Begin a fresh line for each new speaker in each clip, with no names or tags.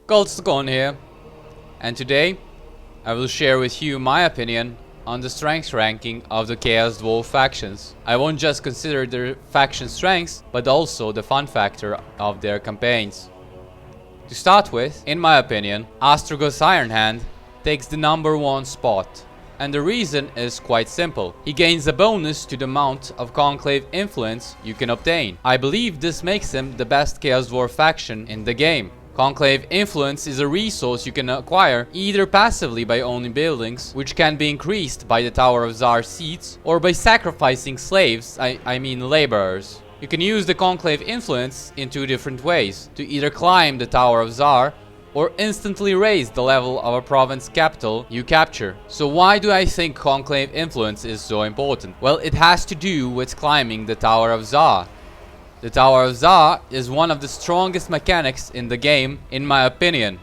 Khorne here, and today I will share with you my opinion on the strength ranking of the Chaos Dwarf factions. I won't just consider their faction strengths, but also the fun factor of their campaigns. To start with, in my opinion, Azgorh's Iron Hand takes the #1 spot. And the reason is quite simple. He gains a bonus to the amount of conclave influence you can obtain. I believe this makes him the best Chaos Dwarf faction in the game. Conclave influence is a resource you can acquire either passively by owning buildings, which can be increased by the Tower of Zharr seats, or by sacrificing slaves, I mean laborers. You can use the conclave influence in two different ways, to either climb the Tower of Zharr, or instantly raise the level of a province capital you capture. So why do I think conclave influence is so important? Well, it has to do with climbing the Tower of Zharr. The Tower of Zharr is one of the strongest mechanics in the game, in my opinion,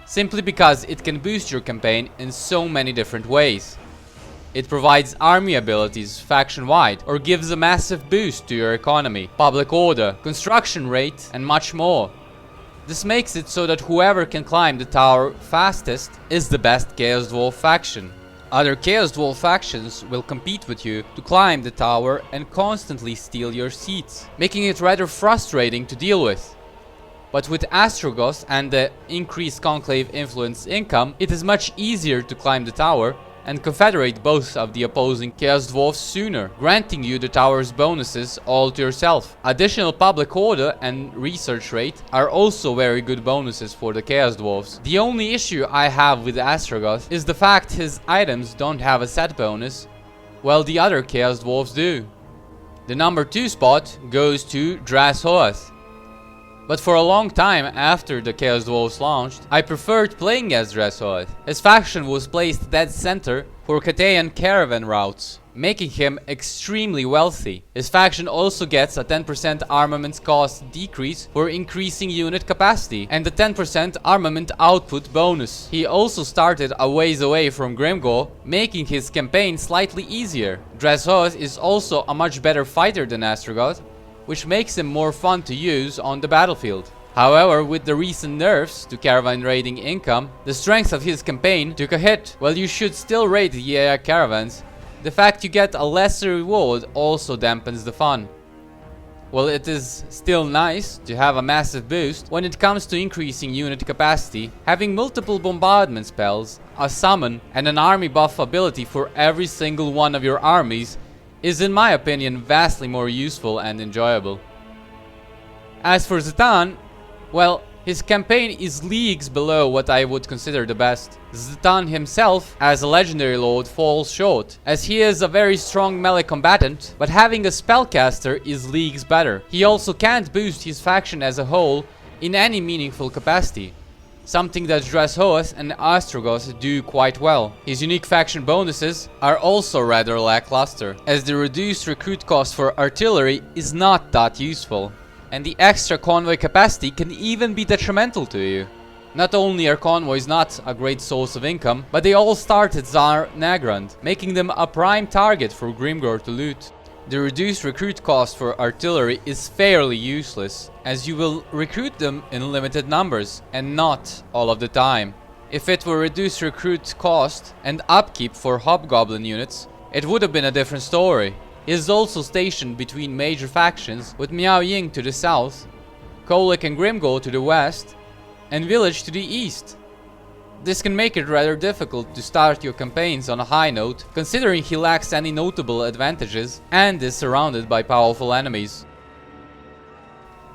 simply because it can boost your campaign in so many different ways. It provides army abilities faction-wide, or gives a massive boost to your economy, public order, construction rate, and much more. This makes it so that whoever can climb the tower fastest is the best Chaos Dwarf faction. Other Chaos Dwarf factions will compete with you to climb the tower and constantly steal your seats, making it rather frustrating to deal with. But with Azgorh and the increased conclave influence income, it is much easier to climb the tower and confederate both of the opposing Chaos Dwarfs sooner, granting you the tower's bonuses all to yourself. Additional public order and research rate are also very good bonuses for the Chaos Dwarfs. The only issue I have with Azgorh is the fact his items don't have a set bonus, while the other Chaos Dwarfs do. The #2 spot goes to Hashut. But for a long time after the Chaos Dwarfs launched, I preferred playing as Hashut. His faction was placed dead center for Khatean caravan routes, making him extremely wealthy. His faction also gets a 10% armament cost decrease for increasing unit capacity, and a 10% armament output bonus. He also started a ways away from Grimgor, making his campaign slightly easier. Hashut is also a much better fighter than Azgorh, which makes him more fun to use on the battlefield. However, with the recent nerfs to caravan raiding income, the strength of his campaign took a hit. While you should still raid the AI caravans, the fact you get a lesser reward also dampens the fun. While it is still nice to have a massive boost when it comes to increasing unit capacity, having multiple bombardment spells, a summon, and an army buff ability for every single one of your armies is, in my opinion, vastly more useful and enjoyable. As for Zhatan, well, his campaign is leagues below what I would consider the best. Zhatan himself, as a legendary lord, falls short, as he is a very strong melee combatant, but having a spellcaster is leagues better. He also can't boost his faction as a whole in any meaningful capacity, something that Hashut and Azgorh do quite well. His unique faction bonuses are also rather lackluster, as the reduced recruit cost for artillery is not that useful, and the extra convoy capacity can even be detrimental to you. Not only are convoys not a great source of income, but they all start at Zharr Nagrand, making them a prime target for Grimgor to loot. The reduced recruit cost for artillery is fairly useless, as you will recruit them in limited numbers, and not all of the time. If it were reduced recruit cost and upkeep for hobgoblin units, it would have been a different story. He is also stationed between major factions, with Miao Ying to the south, Kholek and Grimgor to the west, and Village to the east. This can make it rather difficult to start your campaigns on a high note, considering he lacks any notable advantages and is surrounded by powerful enemies.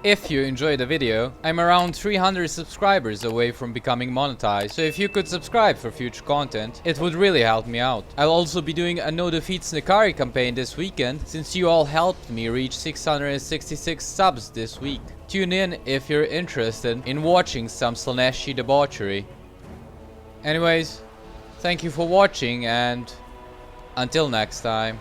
If you enjoyed the video, I'm around 300 subscribers away from becoming monetized, so if you could subscribe for future content, it would really help me out. I'll also be doing a no defeats Nikari campaign this weekend, since you all helped me reach 666 subs this week. Tune in if you're interested in watching some Slaaneshi debauchery. Anyways, thank you for watching, and until next time.